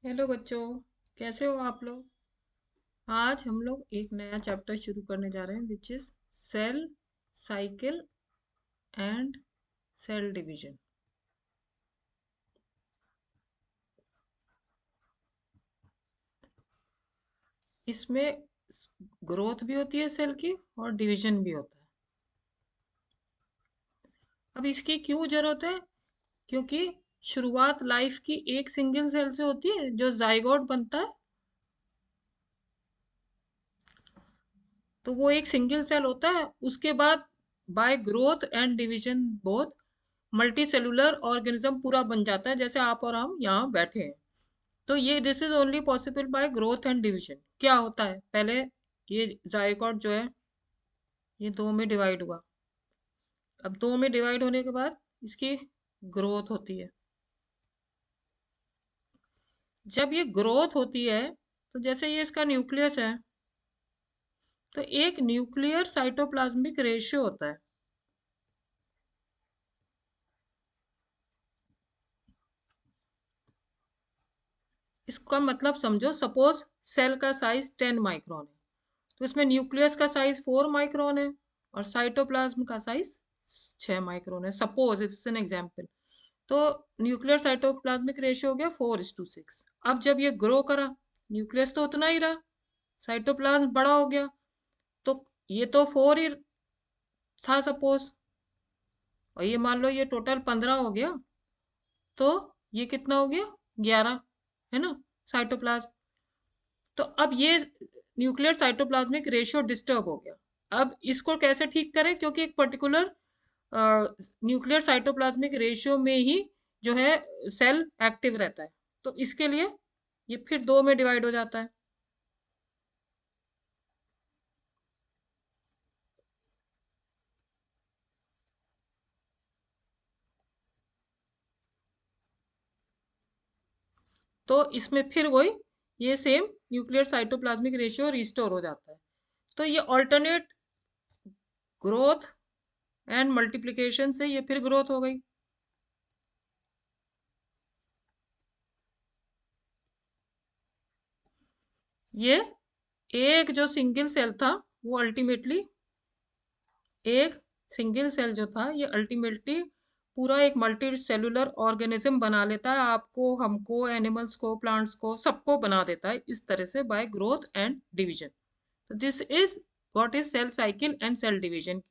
Hello बच्चों। कैसे हो आप लोग। आज हम लोग एक नया चैप्टर शुरू करने जा रहे हैं which is cell cycle and cell division. इसमें ग्रोथ भी होती है सेल की और डिवीजन भी होता है। अब इसकी क्यों जरूरत है? क्योंकि शुरुआत लाइफ की एक सिंगल सेल से होती है जो जाइगोट बनता है। तो वो एक सिंगल सेल होता है, उसके बाद bye growth and division both multi cellular organism पूरा बन जाता है, जैसे आप और हम यहाँ बैठे हैं। तो ये this is only possible by growth and division. क्या होता है पहले, ये जायगोट जो है ये दो में डिवाइड हुआ। अब दो में डिवाइड होने के बाद इसकी ग्रोथ होती है। जब ये ग्रोथ होती है तो जैसे ये इसका न्यूक्लियस है, तो एक न्यूक्लियर साइटोप्लाज्मिक रेशियो होता है। इसका मतलब समझो, सपोज सेल का साइज 10 माइक्रोन है, तो इसमें न्यूक्लियस का साइज 4 माइक्रोन है और साइटोप्लाज्म का साइज 6 माइक्रोन है। Suppose it's an example. तो न्यूक्लियर साइटोप्लाज्मिक रेशियो हो गया 4:6। अब जब ये ग्रो करा, न्यूक्लियस तो उतना ही रहा, साइटोप्लाज्म बड़ा हो गया, तो ये तो 4 ही था सपोज, और ये मान लो ये टोटल 15 हो गया, तो ये कितना हो गया, 11, है ना, साइटोप्लाज्म। तो अब ये न्यूक्लियर साइटोप्लाज्मिक रेशियो डिस्टर्ब हो गया। अब इसको कैसे ठीक करें, क्योंकि एक पर्टिकुलर न्यूक्लियर साइटोप्लाज्मिक रेशियो में ही जो है सेल एक्टिव रहता है। तो इसके लिए ये फिर दो में डिवाइड हो जाता है। तो इसमें फिर वही ये same nuclear cytoplasmic ratio restore हो जाता है। तो ये ऑल्टरनेट ग्रोथ एंड मल्टीप्लिकेशन से ये फिर ग्रोथ हो गई। ये एक जो सिंगल सेल था, वो अल्टीमेटली एक सिंगल सेल जो था ये अल्टीमेटली पूरा एक मल्टी सेलुलर ऑर्गेनिज्म बना लेता है। आपको, हमको, एनिमल्स को, प्लांट्स को, सबको बना देता है इस तरह से बाय ग्रोथ एंड डिवीजन। तो this is what is cell cycle and cell division.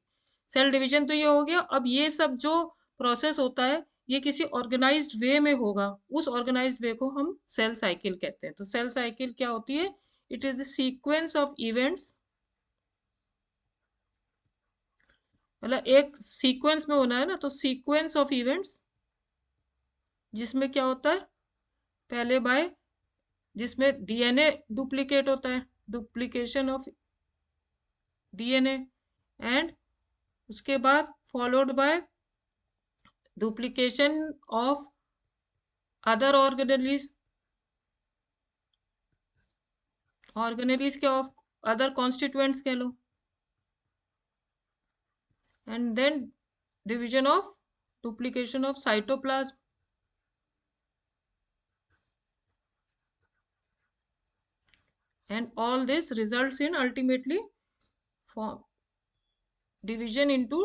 Cell division तो ये हो गया। अब ये सब जो प्रोसेस होता है ये किसी ऑर्गेनाइज्ड वे में होगा, उस ऑर्गेनाइज्ड वे को हम सेल साइकिल कहते हैं। तो सेल साइकिल क्या होती है? It is the sequence of events, मतलब एक सीक्वेंस में होना है ना, तो सीक्वेंस ऑफ इवेंट्स जिसमें क्या होता है, पहले बाय जिसमें डीएनए डुप्लीकेट होता है, डुप्लीकेशन ऑफ डीएनए, एंड उसके बाद followed by duplication of other organelles, organelles के ऑफ अदर कॉन्स्टिट्यूएंट्स कह लो, and then division of duplication of cytoplasm, and all this results in ultimately form division into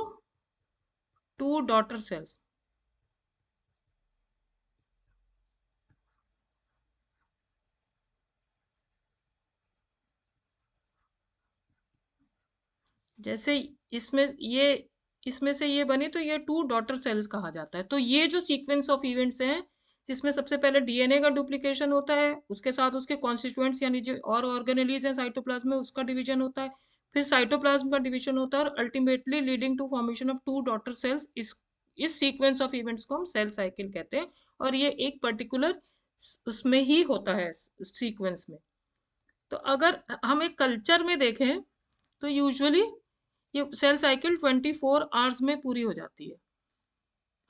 two daughter cells. जैसे इसमें ये इसमें से ये बनी तो ये टू डॉटर सेल्स कहा जाता है। तो ये जो सीक्वेंस ऑफ इवेंट्स हैं, जिसमें सबसे पहले डीएनए का डुप्लीकेशन होता है, उसके साथ उसके कॉन्स्टिट्यूएंट्स यानी जो और ऑर्गेनेलीज हैं साइटोप्लाज्म में, उसका डिवीजन होता है, फिर साइटोप्लाज्म का डिवीजन होता है, और ultimately leading to formation of two daughter cells. इस सीक्वेंस ऑफ इवेंट्स को हम सेल साइकिल कहते हैं, और ये एक पर्टिकुलर उसमें ही होता है, सीक्वेंस में। तो अगर हम एक कल्चर में देखें तो यूजुअली ये सेल साइकिल 24 आवर्स में पूरी हो जाती है।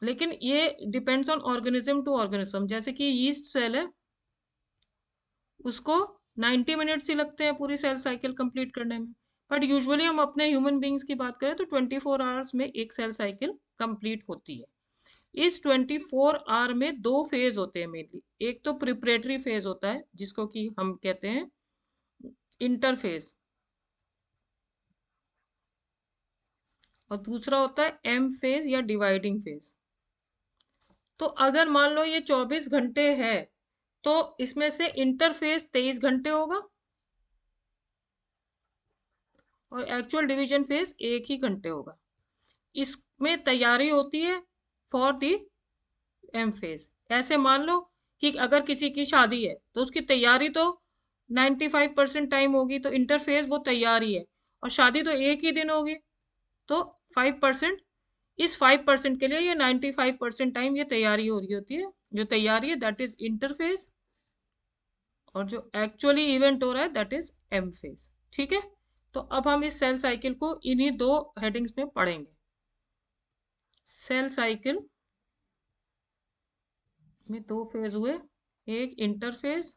लेकिन ये depends on organism to organism. जैसे कि यीस्ट सेल है, उसको 90 मिनट्स ही लगते हैं पूरी सेल साइकिल कंप्लीट करने में। बट यूजुअली हम अपने ह्यूमन बींग्स की बात करें तो 24 आवर्स में एक सेल साइकिल कंप्लीट होती है। इस 24 आवर में दो फेज होते हैं मेनली। एक तो प्रिपरेटरी फेज होता है जिसको कि हम कहते हैं इंटरफेज, और दूसरा होता है एम फेज या डिवाइडिंग फेज। तो अगर मान लो ये 24 घंटे है तो इसमें से इंटरफेज 23 घंटे होगा और एक्चुअल डिवीजन फेज 1 ही घंटे होगा। इसमें तैयारी होती है फॉर दी एम फेज। ऐसे मान लो कि अगर किसी की शादी है तो उसकी तैयारी तो 95% टाइम होगी, तो इंटरफेज वो तैयारी है, और शादी तो एक ही दिन होगी, तो 5%, इस 5% के लिए ये 95% टाइम ये तैयारी हो रही होती है। जो तैयारी है दैट इज इंटरफेज, और जो एक्चुअली इवेंट हो रहा है दैट इज एम फेज। ठीक है, तो अब हम इस सेल साइकिल को इन्हीं दो हेडिंग्स में पढ़ेंगे। सेल साइकिल में दो फेज हुए, एक इंटरफेज,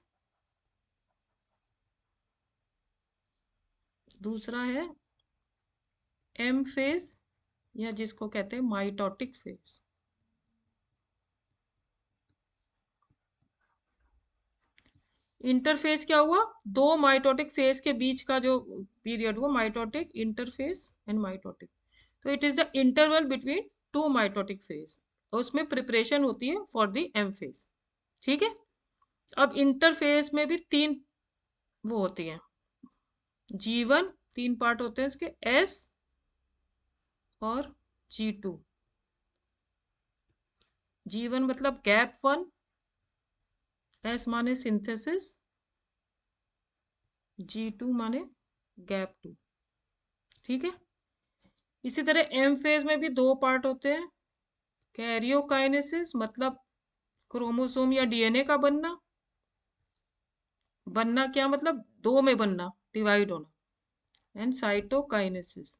दूसरा है एम फेज या जिसको कहते हैं माइटोटिक फेज। इंटरफेज क्या हुआ? दो माइटोटिक फेज के बीच का जो पीरियड हुआ, माइटोटिक इंटरफेज एंड माइटोटिक। तो it is the interval between two mitotic phase, उसमें प्रिपरेशन होती है फॉर द एम फेज। ठीक है, अब इंटरफेज में भी तीन वो होती हैं, G1, तीन पार्ट होते हैं इसके, S और G2। G1 मतलब गैप 1, S माने सिंथेसिस, G2 माने गैप 2। ठीक है, इसी तरह एम फेज में भी दो पार्ट होते हैं, कैरियोकाइनेसिस मतलब क्रोमोसोम या डीएनए का बनना, बनना क्या मतलब दो में बनना, डिवाइड होना, एंड साइटोकाइनेसिस,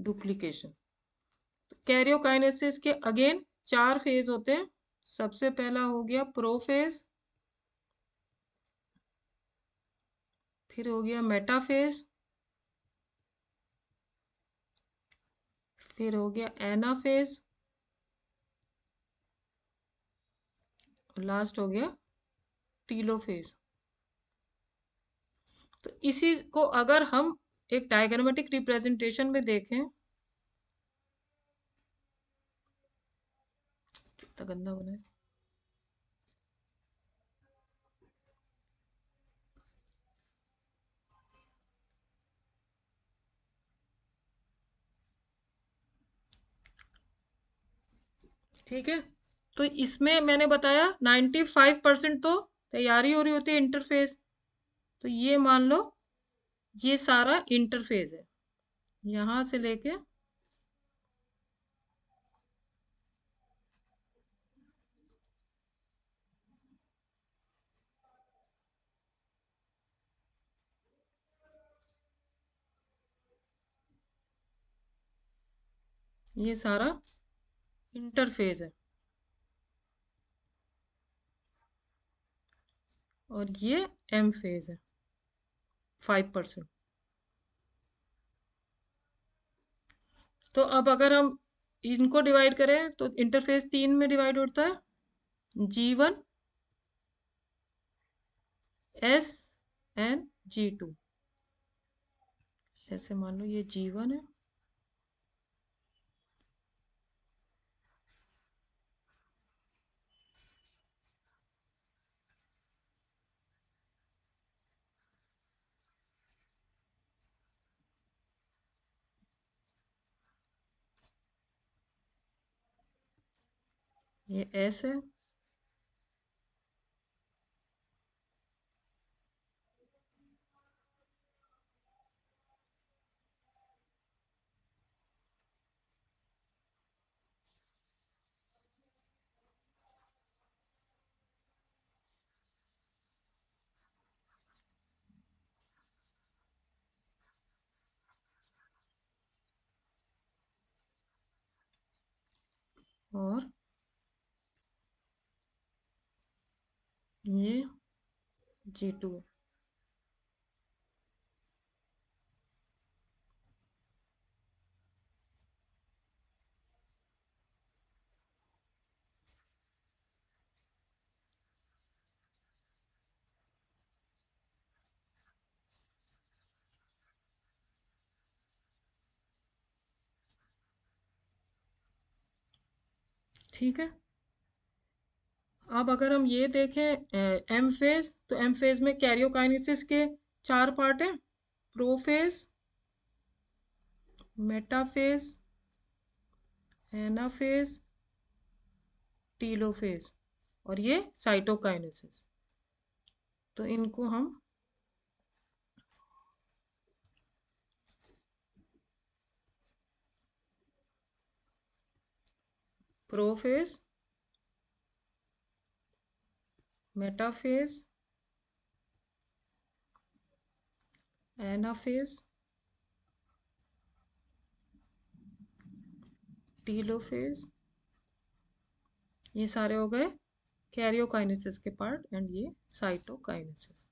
डुप्लीकेशन। कैरियोकाइनेसिस के अगेन चार फेज होते हैं। सबसे पहला हो गया प्रोफेज, फिर हो गया मेटाफेज, फिर हो गया एनाफेज, और लास्ट हो गया टीलोफेज। तो इसी को अगर हम एक डायग्रामेटिक रिप्रेजेंटेशन में देखें, कितना गंदा बना है। ठीक है, तो इसमें मैंने बताया 95% तो तैयारी हो रही होती है इंटरफेस। तो ये मान लो ये सारा इंटरफेस है, यहां से लेके ये सारा इंटरफेस है, और ये एम फेज है 5%। तो अब अगर हम इनको डिवाइड करें तो इंटरफेस तीन में डिवाइड होता है, G1, S एंड G2। ऐसे मान लो ये G1 है, ये S है, और ये G2 है। ठीक है। अब अगर हम ये देखें एम फेज, तो एम फेज में कैरियोकाइनेसिस के 4 पार्ट हैं, प्रोफेज, मेटाफेज, एनाफेज, टीलोफेज और ये साइटोकाइनेसिस। तो इनको हम प्रोफेज, मेटाफेज, एनाफेज, टीलोफेज, ये सारे हो गए कैरियोकाइनेसिस के पार्ट एंड ये साइटोकाइनेसिस।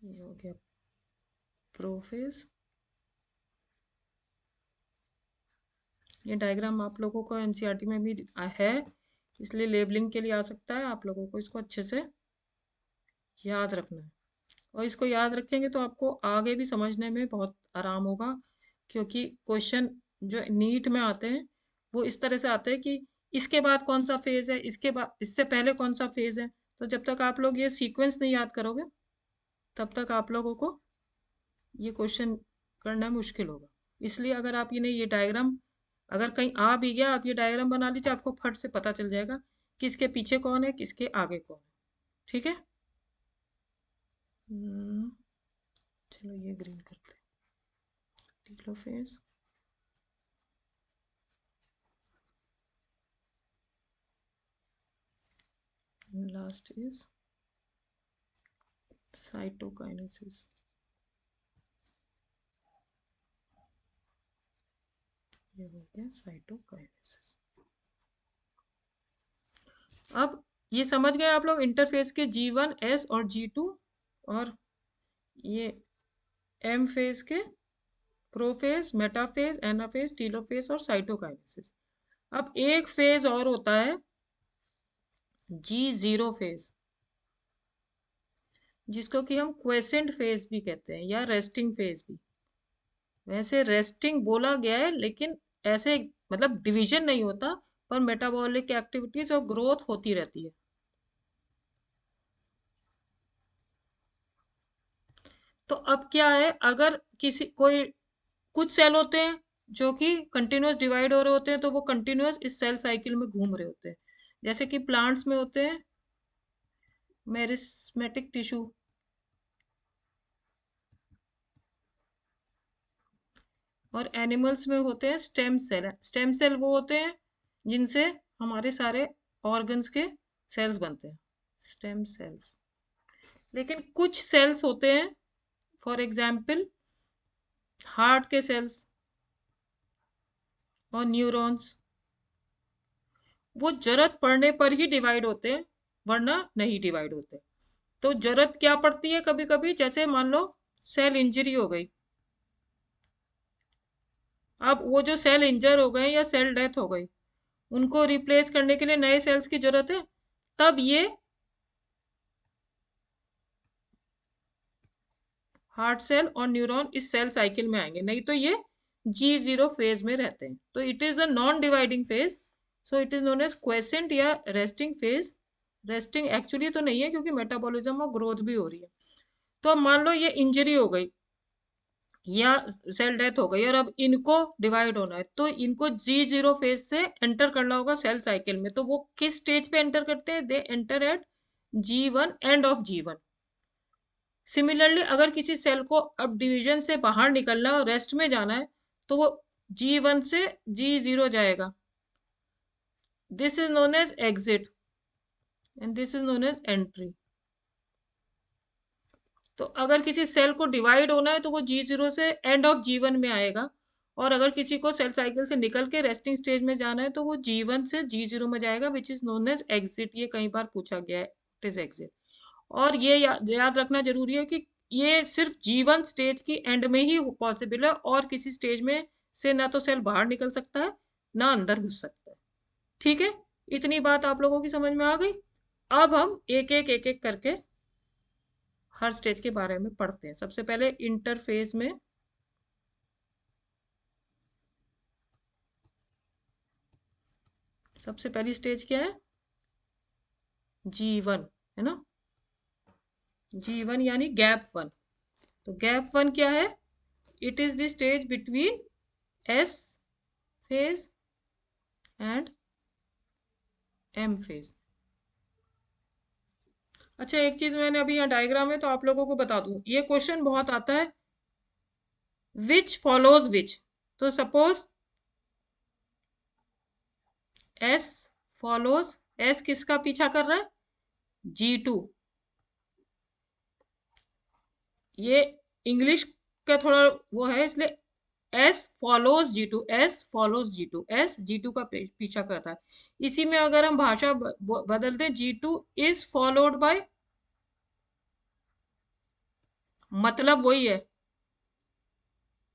ये हो गया प्रोफेज। ये डायग्राम आप लोगों को एनसीईआरटी में भी है, इसलिए लेबलिंग के लिए आ सकता है, आप लोगों को इसको अच्छे से याद रखना है। और इसको याद रखेंगे तो आपको आगे भी समझने में बहुत आराम होगा, क्योंकि क्वेश्चन जो नीट में आते हैं वो इस तरह से आते हैं कि इसके बाद कौन सा फेज है, इसके बाद इससे पहले कौन सा फेज है। तो जब तक आप लोग ये सीक्वेंस नहीं याद करोगे तब तक आप लोगों को ये क्वेश्चन करना मुश्किल होगा। इसलिए अगर आप ये डायग्राम अगर कहीं आ भी गया, आप ये डायग्राम बना लीजिए, आपको फट से पता चल जाएगा किसके पीछे कौन है, किसके आगे कौन है। ठीक है। चलो ये ग्रीन करते हैं, टीलोफेज, लास्ट इज साइटोकाइनेसिस। ये हो गया साइटोकाइनेसिस। अब ये समझ गए आप लोग इंटरफेस के G1, S और G2, और ये एम फेज के प्रोफेज, मेटाफेज, एनाफेज, टीलोफेज और साइटोकाइनेसिस। अब एक फेज और होता है G0 फेज, जिसको कि हम क्वेसेंट फेज भी कहते हैं या रेस्टिंग फेज भी। वैसे रेस्टिंग बोला गया है, लेकिन ऐसे मतलब डिवीजन नहीं होता, पर मेटाबॉलिक एक्टिविटीज और ग्रोथ होती रहती है। तो अब क्या है, अगर किसी कोई कुछ सेल होते हैं जो कि कंटिन्यूअस डिवाइड हो रहे होते हैं, तो वो कंटिन्यूअस इस सेल साइकिल में घूम रहे होते हैं, जैसे कि प्लांट्स में होते हैं मेरिस्मेटिक टिश्यू, और एनिमल्स में होते हैं स्टेम सेल। स्टेम सेल वो होते हैं जिनसे हमारे सारे ऑर्गन्स के सेल्स बनते हैं, स्टेम सेल्स। लेकिन कुछ सेल्स होते हैं, फॉर एग्जाम्पल हार्ट के सेल्स और न्यूरॉन्स, वो जरूरत पड़ने पर ही डिवाइड होते हैं, वरना नहीं डिवाइड होते। तो जरूरत क्या पड़ती है कभी कभी, जैसे मान लो सेल इंजरी हो गई, अब वो जो सेल इंजर हो गए या सेल डेथ हो गई, उनको रिप्लेस करने के लिए नए सेल्स की जरूरत है, तब ये हार्ट सेल और न्यूरॉन इस सेल साइकिल में आएंगे, नहीं तो ये G0 फेज में रहते हैं। तो it is a non dividing phase, so it is known as quiescent या रेस्टिंग फेज। रेस्टिंग एक्चुअली तो नहीं है, क्योंकि मेटाबॉलिज्म और ग्रोथ भी हो रही है। तो अब मान लो ये इंजरी हो गई या सेल डेथ हो गई, और अब इनको डिवाइड होना है, तो इनको G0 फेज से एंटर करना होगा सेल साइकिल में। तो वो किस स्टेज पे एंटर करते हैं, they enter eight G1, end of G1। Similarly अगर किसी सेल को अब डिवीजन से बाहर निकलना है और रेस्ट में जाना है, तो वो G1 से G0 जाएगा। This is known as exit and this is known as entry. तो अगर किसी सेल को डिवाइड होना है तो वो G0 से एंड ऑफ G1 में आएगा, और अगर किसी को सेल साइकिल से निकल के रेस्टिंग स्टेज में जाना है तो वो G1 से G0 में जाएगा, which is known as exit. ये कई बार पूछा गया है, इट इज एग्जिट। और ये याद रखना जरूरी है कि ये सिर्फ G1 स्टेज की एंड में ही पॉसिबल है, और किसी स्टेज में से ना तो सेल बाहर निकल सकता है ना अंदर घुस सकता है। ठीक है, इतनी बात आप लोगों की समझ में आ गई। अब हम एक एक करके हर स्टेज के बारे में पढ़ते हैं। सबसे पहले इंटरफेज में सबसे पहली स्टेज क्या है? G1 है ना, G1 यानी गैप वन। तो गैप वन क्या है? It is the stage between S phase and M phase. अच्छा, एक चीज मैंने अभी यहाँ डायग्राम में तो आप लोगों को बता दूं, ये क्वेश्चन बहुत आता है, विच फॉलोज विच। तो सपोज S फॉलोज, S किसका पीछा कर रहा है? G2। ये इंग्लिश का थोड़ा वो है, इसलिए S follows G2, S follows G2, S G2 का पीछा करता है। इसी में अगर हम भाषा बदलते हैं, G2 इज फॉलोड बाय, मतलब वही है,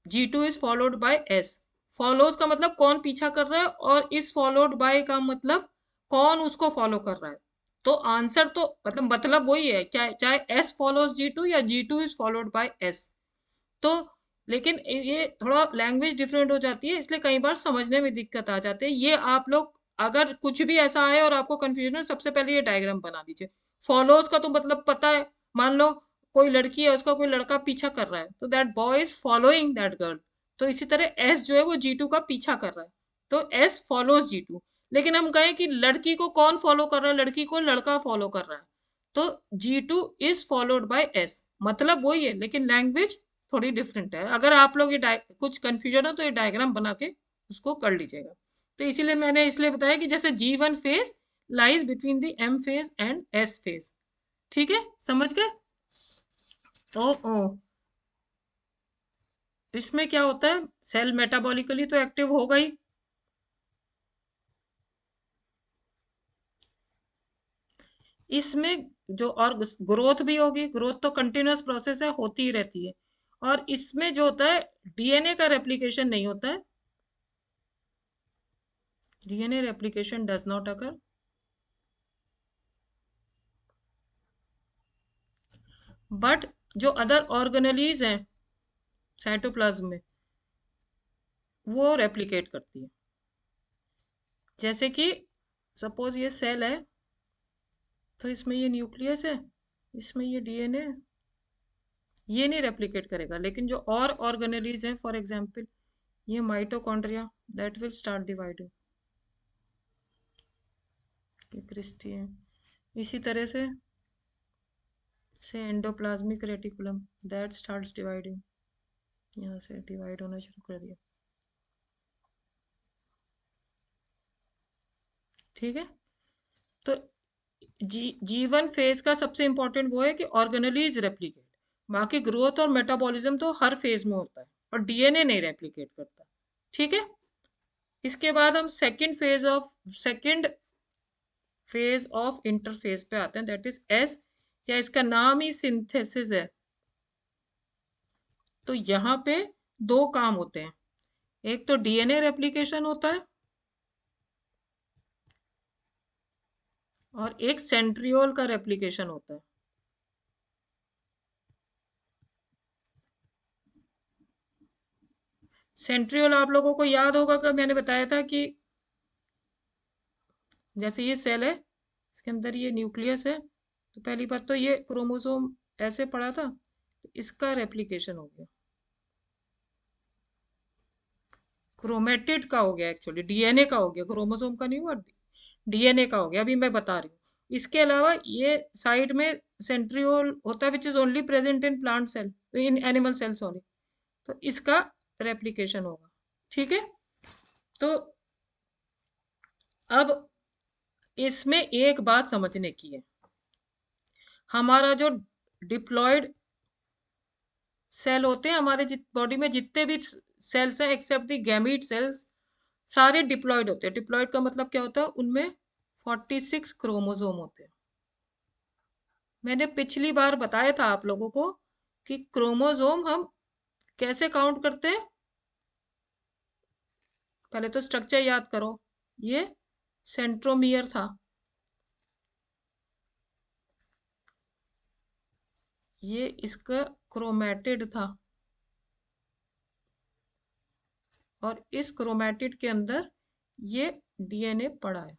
G2 is followed by S। Follows का मतलब कौन पीछा कर रहा है, और इज फॉलोड बाय का मतलब कौन उसको फॉलो कर रहा है। तो आंसर तो मतलब वही है, क्या चाहे S फॉलोज G2 या G2 is followed by S। तो लेकिन ये थोड़ा लैंग्वेज डिफरेंट हो जाती है, इसलिए कई बार समझने में दिक्कत आ जाती है। ये आप लोग अगर कुछ भी ऐसा आए और आपको कंफ्यूजन है, सबसे पहले ये डायग्राम बना लीजिए। फॉलोज का तो मतलब पता है, मान लो कोई लड़की है, उसका कोई लड़का पीछा कर रहा है, तो that boy is following that girl. तो इसी तरह एस जो है वो G2 का पीछा कर रहा है, तो एस फॉलोज G2। लेकिन हम कहें कि लड़की को कौन फॉलो कर रहा है, लड़की को लड़का फॉलो कर रहा है, तो G2 is followed by S, मतलब वही है, लेकिन लैंग्वेज थोड़ी डिफरेंट है। अगर आप लोग ये कुछ कंफ्यूजन हो तो ये डायग्राम बना के उसको कर लीजिएगा। तो इसीलिए मैंने इसलिए बताया कि जैसे G1 phase lies between the M phase and S phase. ठीक है, समझ गए? तो इसमें क्या होता है, सेल मेटाबॉलिकली तो एक्टिव होगा ही, इसमें जो और ग्रोथ भी होगी, ग्रोथ तो कंटिन्यूअस प्रोसेस है, होती ही रहती है। और इसमें जो होता है, डीएनए का रेप्लिकेशन नहीं होता है, DNA replication does not occur. But जो अदर ऑर्गेनेलीज हैं साइटोप्लाज्म में, वो रेप्लिकेट करती है। जैसे कि सपोज ये सेल है, तो इसमें ये न्यूक्लियस है, इसमें ये डीएनए, ये नहीं रेप्लिकेट करेगा। लेकिन जो और ऑर्गेनेलीज हैं, फॉर एग्जांपल ये mitochondria, that will start dividing, ये क्रिस्टी है। इसी तरह से endoplasmic reticulum, that starts dividing, यहाँ से डिवाइड होना शुरू कर दिया। ठीक है, तो G1 फेज का सबसे इंपॉर्टेंट वो है कि ऑर्गेनेलीज रेप्लिकेट। बाकी ग्रोथ और मेटाबॉलिज्म तो हर फेज में होता है, और डीएनए नहीं रेप्लिकेट करता। ठीक है, इसके बाद हम सेकेंड फेज ऑफ इंटरफेज पे आते हैं, दैट इज S, या इसका नाम ही सिंथेसिस है। तो यहाँ पे दो काम होते हैं, एक तो डीएनए रेप्लिकेशन होता है, और एक सेंट्रियोल का रेप्लिकेशन होता है। सेंट्रियोल आप लोगों को याद होगा कि मैंने बताया था कि जैसे ये सेल है, इसके अंदर ये न्यूक्लियस है, तो पहली बात तो ये क्रोमोसोम ऐसे पड़ा था, तो इसका रेप्लिकेशन हो गया, क्रोमेटिड का हो गया, एक्चुअली डीएनए का हो गया, क्रोमोसोम का नहीं हुआ, डीएनए का हो गया, अभी मैं बता रही हूँ। इसके अलावा ये साइड में सेंट्रियोल होता है, which is only present in plant cell, in animal cell sorry, तो इसका रेप्लिकेशन होगा। ठीक है, तो अब इसमें एक बात समझने की है, हमारा जो डिप्लॉयड सेल होते हैं, हमारे बॉडी में जितने भी सेल्स हैं एक्सेप्ट द गैमीट सेल्स, सारे डिप्लॉयड होते हैं। डिप्लॉयड का मतलब क्या होता है, उनमें 46 क्रोमोसोम होते हैं। मैंने पिछली बार बताया था आप लोगों को कि क्रोमोसोम हम कैसे काउंट करते हैं। पहले तो स्ट्रक्चर याद करो, ये सेंट्रोमियर था, ये इसका क्रोमेटिड था और इस क्रोमेटिड के अंदर ये डीएनए पड़ा है।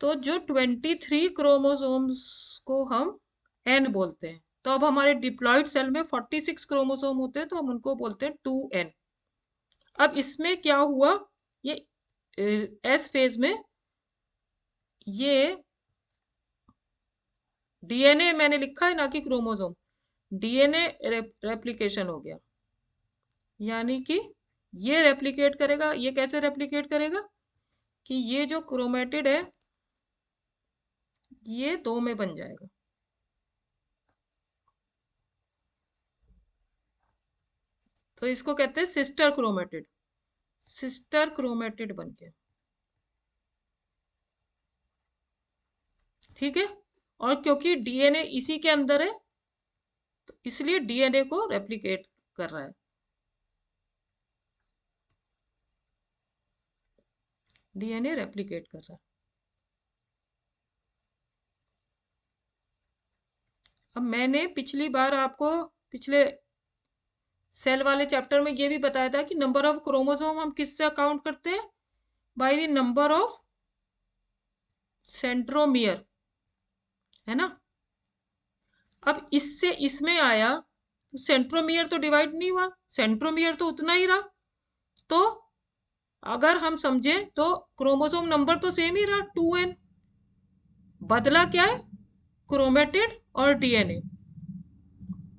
तो जो 23 क्रोमोसोम्स को हम एन बोलते हैं, तो अब हमारे डिप्लॉइड सेल में 46 क्रोमोसोम होते हैं, तो हम उनको बोलते हैं 2n। अब इसमें क्या हुआ, ये एस फेज में ये डीएनए मैंने लिखा है ना कि क्रोमोसोम, डीएनए रेप्लिकेशन हो गया, यानी कि ये रेप्लिकेट करेगा। ये कैसे रेप्लिकेट करेगा कि ये जो क्रोमेटिड है ये 2 में बन जाएगा। तो इसको कहते हैं सिस्टर क्रोमेटिड, सिस्टर क्रोमेटिड बन गया। ठीक है, और क्योंकि डीएनए इसी के अंदर है तो इसलिए डीएनए को रेप्लिकेट कर रहा है। डीएनए रेप्लिकेट कर रहा है। अब मैंने पिछली बार आपको पिछले सेल वाले चैप्टर में ये भी बताया था कि नंबर ऑफ क्रोमोसोम हम किससे काउंट करते हैं, by the number of centromere, है ना। अब इससे इसमें आया तो सेंट्रोमियर तो डिवाइड नहीं हुआ, सेंट्रोमियर तो उतना ही रहा। तो अगर हम समझें तो क्रोमोसोम नंबर तो सेम ही रहा 2n, बदला क्या है, क्रोमेटिड और डीएनए।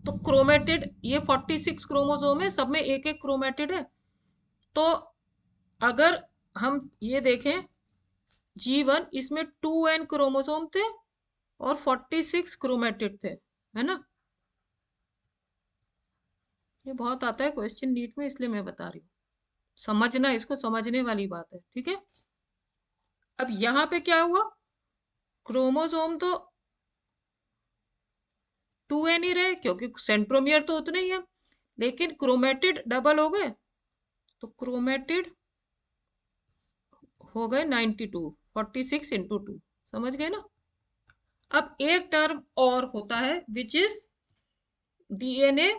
तो क्रोमेटिड ये 46 क्रोमोसोम है, सब में एक एक क्रोमेटिड है। तो अगर हम ये देखें G1, इसमें 2n क्रोमोसोम थे और 46 क्रोमेटिड थे, है ना। ये बहुत आता है क्वेश्चन नीट में, इसलिए मैं बता रही हूँ, समझना, इसको समझने वाली बात है। ठीक है, अब यहाँ पे क्या हुआ, क्रोमोसोम तो 2n ही रहे क्योंकि सेंट्रोमियर तो उतने ही है, लेकिन क्रोमेटिड डबल हो गए। तो क्रोमेटिड हो गए 92, 46 इंटू 2, समझ गए ना। अब एक टर्म और होता है विच इज डीएनए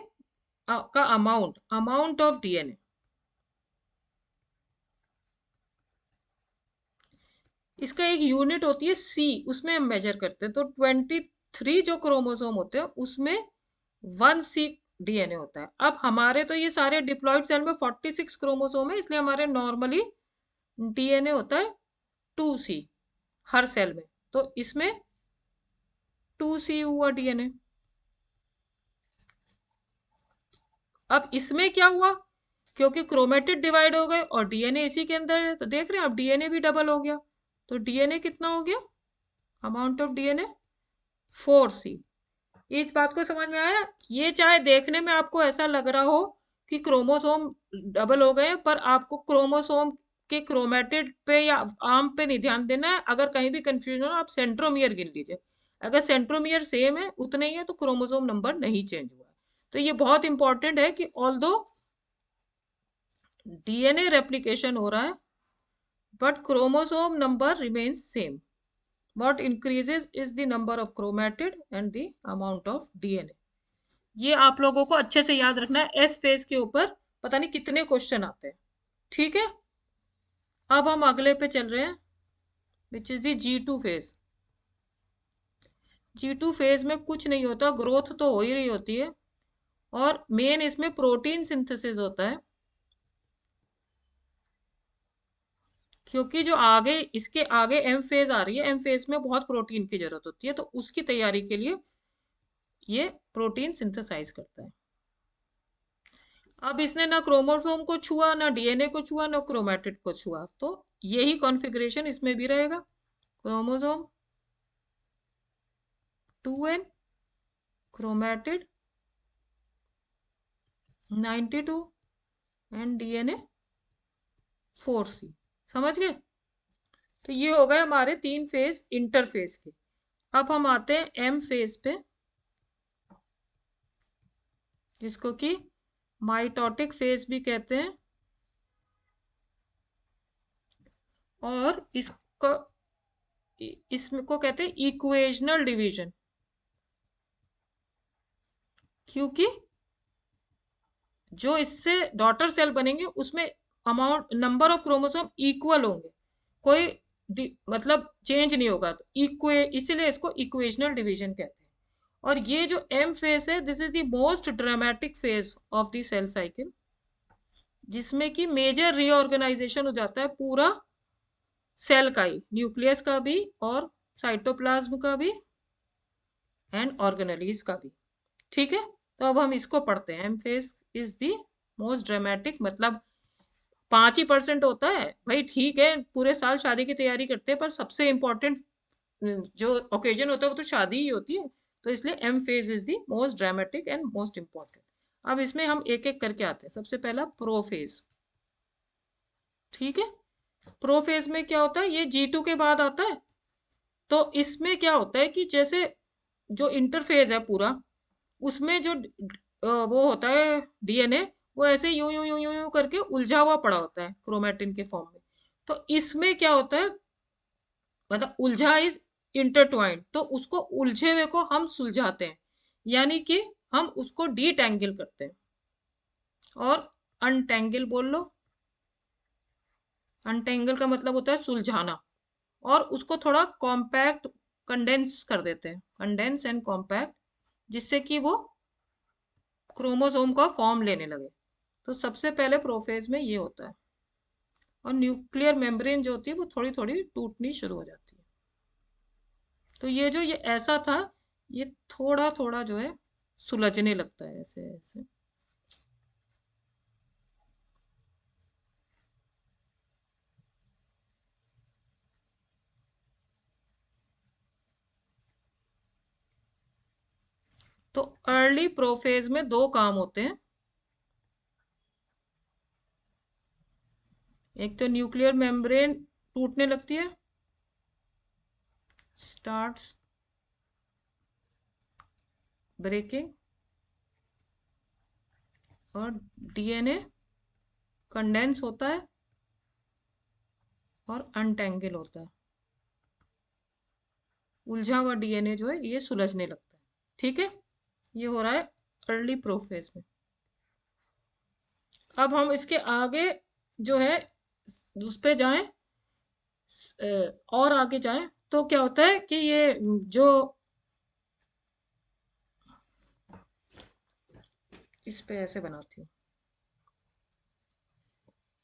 का अमाउंट, अमाउंट ऑफ डीएनए। इसका एक यूनिट होती है सी, उसमें हम मेजर करते हैं। तो 23 जो क्रोमोसोम होते हैं उसमें 1c डीएनए होता है। अब हमारे तो ये सारे डिप्लॉइड सेल में 46 क्रोमोसोम है, इसलिए हमारे नॉर्मली डीएनए होता है 2c हर सेल में। तो इसमें 2c हुआ डीएनए। अब इसमें क्या हुआ, क्योंकि क्रोमेटिड डिवाइड हो गए और डीएनए इसी के अंदर है, तो देख रहे हैं अब डीएनए भी डबल हो गया। तो डीएनए कितना हो गया, अमाउंट ऑफ डीएनए 4c। इस बात को समझ में आया। ये चाहे देखने में आपको ऐसा लग रहा हो कि क्रोमोसोम डबल हो गए, पर आपको क्रोमोसोम के क्रोमेटिड पे या आर्म पे नहीं ध्यान देना है। अगर कहीं भी कंफ्यूजन हो आप सेंट्रोमियर गिन लीजिए, अगर सेंट्रोमियर सेम है उतने ही है तो क्रोमोसोम नंबर नहीं चेंज हुआ है। तो ये बहुत इंपॉर्टेंट है कि ऑल्दो डीएनए रेप्लिकेशन हो रहा है but chromosome number remains same, what increases is the number of chromatid and the amount of DNA। ये आप लोगों को अच्छे से याद रखना है, एस फेज के ऊपर पता नहीं कितने क्वेश्चन आते हैं। ठीक है, अब हम अगले पे चल रहे हैं which is the G2 phase. G2 phase में कुछ नहीं होता, ग्रोथ तो हो ही रही होती है और मेन इसमें प्रोटीन सिंथेसिस होता है, क्योंकि जो आगे इसके आगे एम फेज आ रही है, एम फेज में बहुत प्रोटीन की जरूरत होती है, तो उसकी तैयारी के लिए ये प्रोटीन सिंथेसाइज करता है। अब इसने ना क्रोमोसोम को छुआ, ना डीएनए को छुआ, ना क्रोमेटिड को छुआ, तो यही कॉन्फ़िगरेशन इसमें भी रहेगा, chromosome 2n, chromatid 92 and DNA 4c। समझ गए। तो ये हो गए हमारे 3 फेज इंटरफेस के। अब हम आते हैं एम फेज पे, जिसको कि माइटोटिक फेज भी कहते हैं, और इसको इसमें को कहते हैं इक्वेशनल डिवीजन, क्योंकि जो इससे डॉटर सेल बनेंगे उसमें amount number of chromosome equal होंगे, कोई मतलब चेंज नहीं होगा, तो इसीलिए इसको इक्वेशनल डिवीजन कहते हैं। और ये जो एम फेज है, this is the most dramatic phase of the cell cycle, जिसमें कि मेजर रीऑर्गेनाइजेशन हो जाता है पूरा सेल का ही, न्यूक्लियस का भी और साइटोप्लाज्म का भी एंड ऑर्गेनेलीज का भी। ठीक है, तो अब हम इसको पढ़ते हैं। M phase is the most dramatic, मतलब 5% होता है भाई, ठीक है, पूरे साल शादी की तैयारी करते हैं, पर सबसे इम्पोर्टेंट जो ओकेजन होता है वो तो शादी ही होती है, तो इसलिए M phase is the most dramatic and most important. अब इसमें हम एक एक करके आते हैं। सबसे पहला प्रोफेज। ठीक है, प्रोफेज में क्या होता है, ये G2 के बाद आता है। तो इसमें क्या होता है कि जैसे जो इंटरफेज है पूरा, उसमें जो वो होता है डीएनए, वो ऐसे यूं यूं यूं यूं यूं करके उलझा हुआ पड़ा होता है क्रोमेटिन के फॉर्म में। तो इसमें क्या होता है, मतलब उलझा इज इंटरट्वाइंड, तो उसको उलझे हुए को हम सुलझाते हैं, यानी कि हम उसको डीटैंगल करते हैं। और अनटेंगल बोल लो, अनटेंगल का मतलब होता है सुलझाना। और उसको थोड़ा कॉम्पैक्ट, कंडेंस कर देते हैं, कंडेंस एंड कॉम्पैक्ट, जिससे कि वो क्रोमोसोम का फॉर्म लेने लगे। तो सबसे पहले प्रोफेज में ये होता है, और न्यूक्लियर मेम्ब्रेन जो होती है वो थोड़ी थोड़ी टूटनी शुरू हो जाती है। तो ये जो ये ऐसा था, ये थोड़ा थोड़ा जो है सुलझने लगता है ऐसे ऐसे। तो अर्ली प्रोफेज में दो काम होते हैं। एक तो न्यूक्लियर मेम्ब्रेन टूटने लगती है, स्टार्ट्स ब्रेकिंग, और डीएनए कंडेंस होता है और अनटेंगल होता है। उलझा हुआ डीएनए जो है ये सुलझने लगता है। ठीक है, ये हो रहा है अर्ली प्रोफेज में। अब हम इसके आगे जो है उस पे जाएं, और आगे जाएं, तो क्या होता है कि ये जो इस पे ऐसे बनाती हूँ,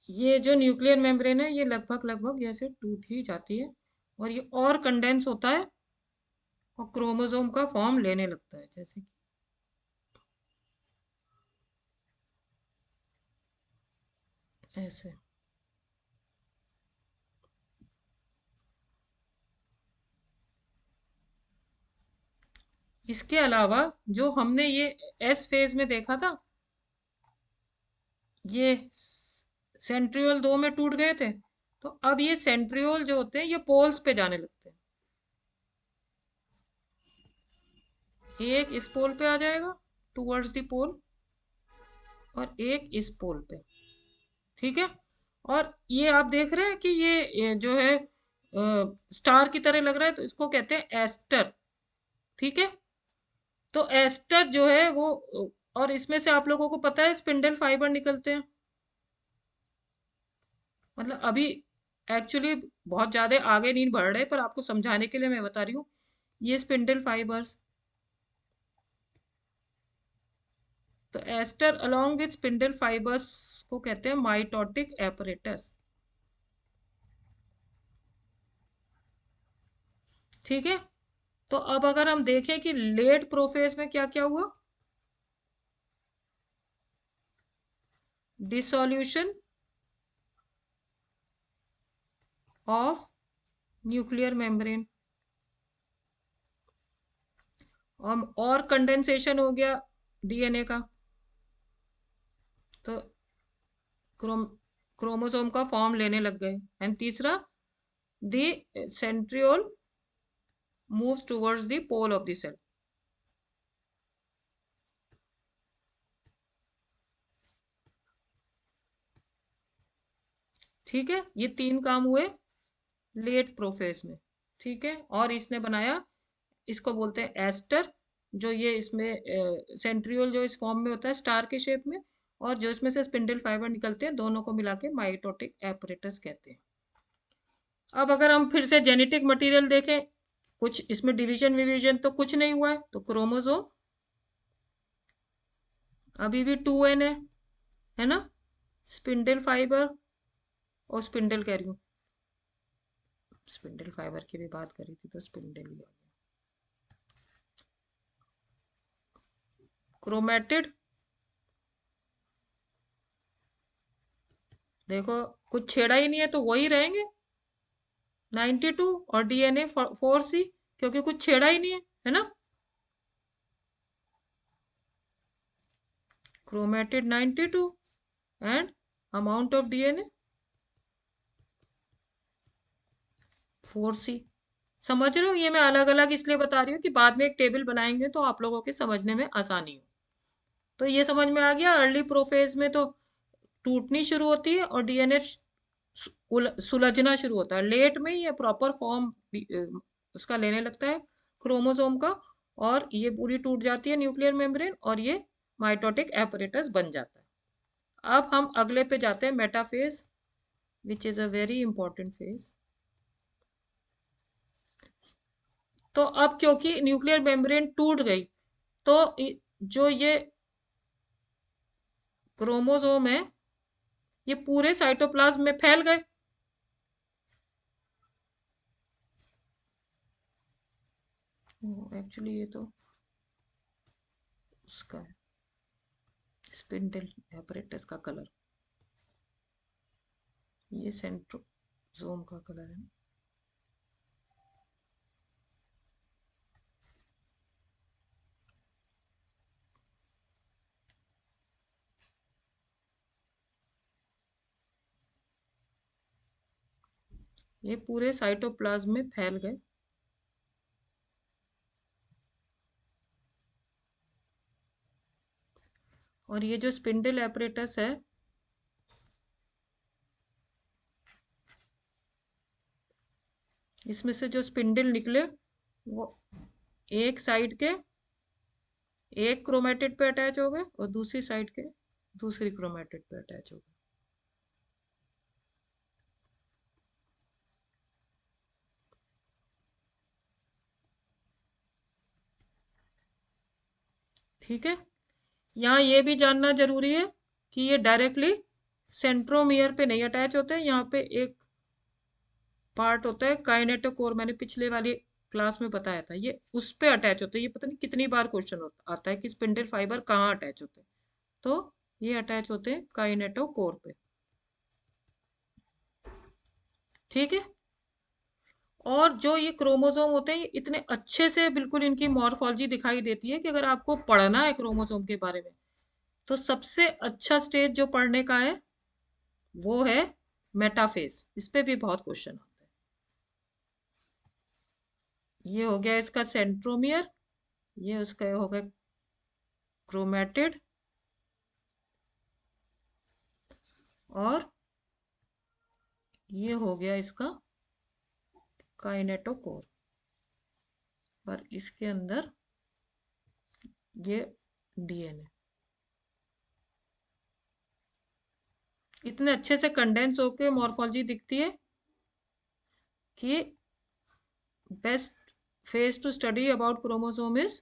ये जो न्यूक्लियर मेम्ब्रेन है ये लगभग लगभग जैसे टूट ही जाती है, और ये और कंडेंस होता है और क्रोमोसोम का फॉर्म लेने लगता है, जैसे कि ऐसे। इसके अलावा जो हमने ये एस फेज में देखा था, ये सेंट्रियोल दो में टूट गए थे, तो अब ये सेंट्रियोल जो होते हैं ये पोल्स पे जाने लगते हैं। एक इस पोल पे आ जाएगा, टूवर्ड्स द पोल, और एक इस पोल पे। ठीक है, और ये आप देख रहे हैं कि ये जो है स्टार की तरह लग रहा है, तो इसको कहते हैं एस्टर। ठीक है, तो एस्टर जो है वो और इसमें से आप लोगों को पता है स्पिंडल फाइबर निकलते हैं। मतलब अभी एक्चुअली बहुत ज्यादा आगे नहीं बढ़ रहे, पर आपको समझाने के लिए मैं बता रही हूँ, ये स्पिंडल फाइबर्स। तो aster along with spindle fibres को कहते हैं माइटोटिक एपरेटस। ठीक है, तो अब अगर हम देखें कि लेट प्रोफेज में क्या क्या हुआ, डिसोल्यूशन ऑफ न्यूक्लियर मेम्ब्रेन, और कंडेंसेशन हो गया डीएनए का, तो क्रोमोसोम का फॉर्म लेने लग गए। एंड तीसरा, the centriole moves towards the pole of the cell. ठीक है, ये 3 काम हुए लेट प्रोफेज में। ठीक है, और इसने बनाया, इसको बोलते हैं एस्टर, जो ये इसमें सेंट्रियोल जो इस फॉर्म में होता है स्टार के शेप में, और जो इसमें से स्पिंडल फाइबर निकलते हैं, दोनों को मिला के माइटोटिक एपरेटस कहते हैं। अब अगर हम फिर से जेनेटिक मटेरियल देखें, कुछ इसमें डिवीजन विवीजन तो कुछ नहीं हुआ है, तो क्रोमोसोम अभी भी 2n है ना, स्पिंडल फाइबर, और स्पिंडल कह रही हूँ, स्पिंडल फाइबर की भी बात करी थी तो स्पिंडल ही आ गया। क्रोमेटिड, देखो कुछ छेड़ा ही नहीं है तो वही रहेंगे 92, और डीएनए 4C, क्योंकि कुछ छेड़ा ही नहीं है ना। Chromatid 92 and amount of DNA 4C। समझ रहे हो, ये मैं अलग अलग इसलिए बता रही हूँ कि बाद में एक टेबल बनाएंगे तो आप लोगों के समझने में आसानी हो। तो ये समझ में आ गया, अर्ली प्रोफेज में तो टूटनी शुरू होती है और डीएनए सुलझना शुरू होता है। लेट में ये प्रॉपर फॉर्म उसका लेने लगता है क्रोमोसोम का, और ये पूरी टूट जाती है न्यूक्लियर मेम्ब्रेन, और ये माइटोटिक एपरेटस बन जाता है। अब हम अगले पे जाते हैं, metaphase, which is a very important phase. तो अब क्योंकि न्यूक्लियर मेम्ब्रेन टूट गई, तो जो ये क्रोमोसोम है ये पूरे साइटोप्लाज्म में फैल गए। एक्चुअली ये तो उसका है, स्पिंडल एपरेटस का कलर, ये सेंट्रोसोम का कलर है। ये पूरे साइटोप्लाज्म में फैल गए। और ये जो स्पिंडल एपरेटस है, इसमें से जो स्पिंडल निकले वो एक साइड के एक क्रोमेटिड पे अटैच हो गए और दूसरी साइड के दूसरी क्रोमेटिड पे अटैच हो गए। ठीक है, यहाँ ये भी जानना जरूरी है कि ये डायरेक्टली सेंट्रोमियर पे नहीं अटैच होते, यहाँ पे एक पार्ट होता है काइनेटोकोर, मैंने पिछले वाली क्लास में बताया था, ये उस पे अटैच होते हैं। ये पता नहीं कितनी बार क्वेश्चन आता है कि स्पिंडल फाइबर कहाँ अटैच होते हैं, तो ये अटैच होते हैं काइनेटोकोर पे। ठीक है, और जो ये क्रोमोसोम होते हैं, ये इतने अच्छे से बिल्कुल इनकी मॉर्फोलॉजी दिखाई देती है कि अगर आपको पढ़ना है क्रोमोसोम के बारे में, तो सबसे अच्छा स्टेज जो पढ़ने का है वो है मेटाफेज। इस पे भी बहुत क्वेश्चन आता है। ये हो गया इसका सेंट्रोमियर, ये उसका हो गया क्रोमेटिड, और ये हो गया इसका काइनेटोकोर, और इसके अंदर ये डीएनए इतने अच्छे से कंडेंस होके मॉर्फोलॉजी दिखती है कि best phase to study about chromosome is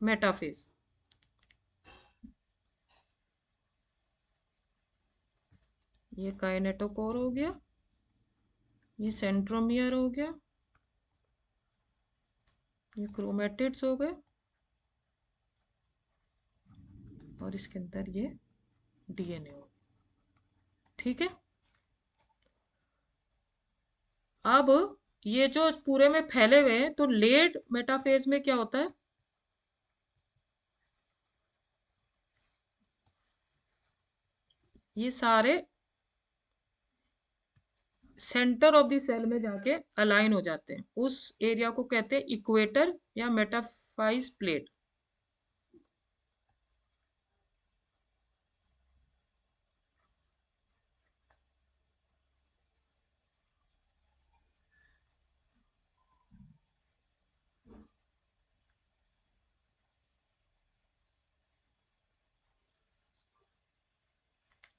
metaphase। ये काइनेटोकोर हो गया, ये सेंट्रोमियर हो गया, ये क्रोमेटिड्स हो गए, और इसके अंदर ये डीएनए हो गया। ठीक है, अब ये जो पूरे में फैले हुए हैं, तो लेट मेटाफेज में क्या होता है, ये सारे सेंटर ऑफ द सेल में जाके अलाइन हो जाते हैं। उस एरिया को कहते हैं इक्वेटर या मेटाफाइज प्लेट।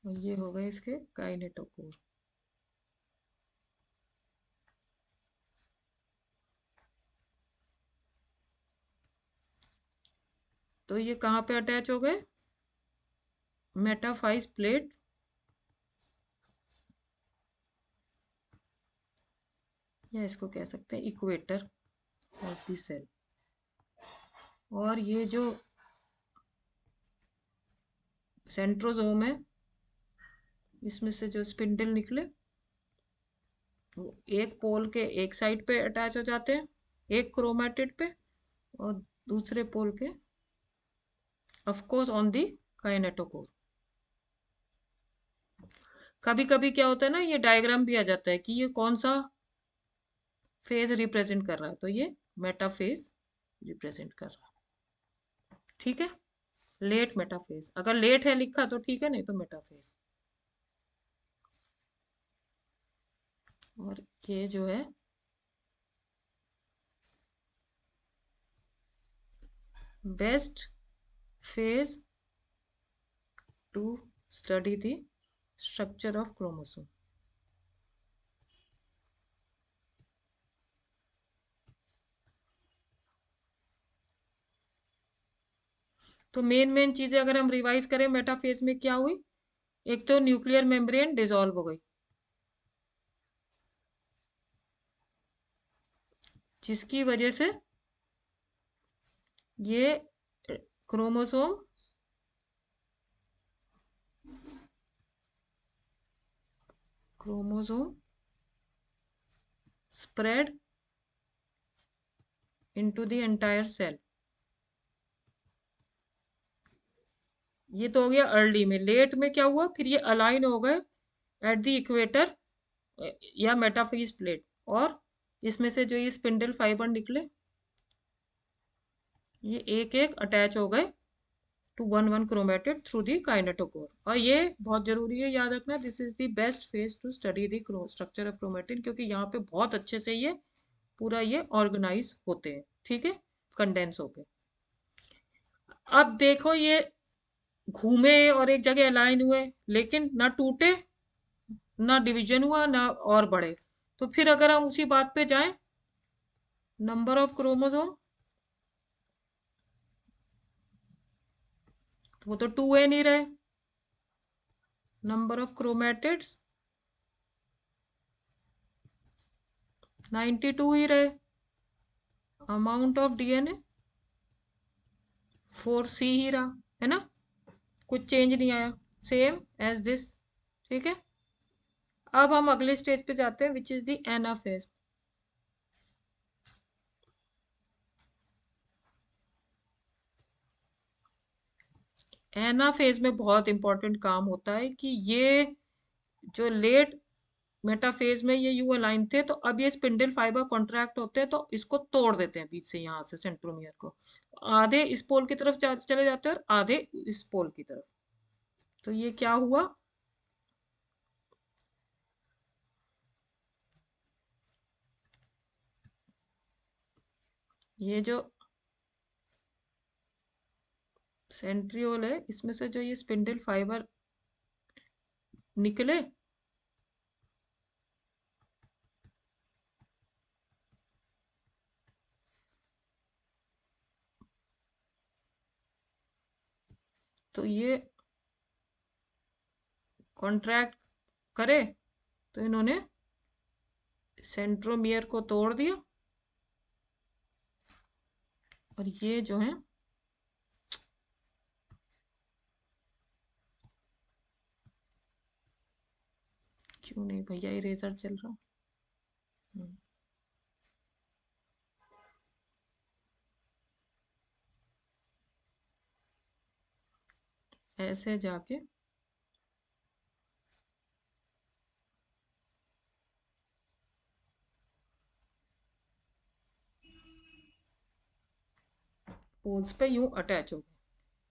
और ये हो गए इसके काइनेटोकोर। तो ये कहाँ पे अटैच हो गए? मेटाफाइज प्लेट, या इसको कह सकते हैं इक्वेटर ऑफ द सेल। और ये जो सेंट्रोजोम है, इसमें से जो स्पिंडल निकले वो एक पोल के एक साइड पे अटैच हो जाते हैं, एक क्रोमेटिड पे, और दूसरे पोल के of course on the kinetochore. कभी कभी क्या होता है ना, ये डायग्राम भी आ जाता है कि ये कौन सा फेज रिप्रेजेंट कर रहा है, तो ये मेटाफेज रिप्रेजेंट कर रहा है। ठीक है, लेट मेटाफेज, अगर लेट है लिखा तो ठीक है, नहीं तो मेटाफेज। और ये जो है best phase to study the structure of chromosome। तो मेन मेन चीजें अगर हम रिवाइज करें, मेटाफेज में क्या हुई? एक तो न्यूक्लियर मेम्ब्रेन डिसॉल्व हो गई, जिसकी वजह से ये chromosome chromosome spread into the entire cell. ये तो हो गया अर्ली में। लेट में क्या हुआ फिर? ये अलाइन हो गए एट द इक्वेटर या मेटाफेज प्लेट, और इसमें से जो ये स्पिंडल फाइबर निकले, ये एक एक अटैच हो गए to one one chromatid through the kinetochore. और ये बहुत जरूरी है याद रखना, this is the best phase to study the structure of chromatin, क्योंकि यहाँ पे बहुत अच्छे से ये पूरा ये ऑर्गेनाइज होते हैं। ठीक है, कंडेंस होके। अब देखो ये घूमे और एक जगह अलाइन हुए, लेकिन ना टूटे, ना डिवीजन हुआ, ना और बढ़े। तो फिर अगर हम उसी बात पे जाएं, नंबर ऑफ क्रोमोसोम, तो वो तो 2a नहीं रहे। नंबर ऑफ क्रोमेटिड्स 92 ही रहे। अमाउंट ऑफ डीएनए 4c ही रहा, है ना? कुछ चेंज नहीं आया, सेम एज दिस। ठीक है, अब हम अगले स्टेज पे जाते हैं, which is the anaphase. Anaphase में बहुत इंपॉर्टेंट काम होता है कि ये जो लेट मेटाफेज में ये यू अलाइन थे, तो अब ये स्पिंडल फाइबर कॉन्ट्रैक्ट होते हैं, तो इसको तोड़ देते हैं बीच से, यहाँ से सेंट्रोमियर को। आधे इस पोल की तरफ चले जाते हैं और आधे इस पोल की तरफ। तो ये क्या हुआ? ये जो सेंट्रियोल है, इसमें से जो ये स्पिंडल फाइबर निकले, तो ये कॉन्ट्रैक्ट करे, तो इन्होंने सेंट्रोमियर को तोड़ दिया, और ये जो है क्यों नहीं भैया इरेजर चल रहा? हम्म, ऐसे जाके पोल्स पे यूं अटैच हो गए।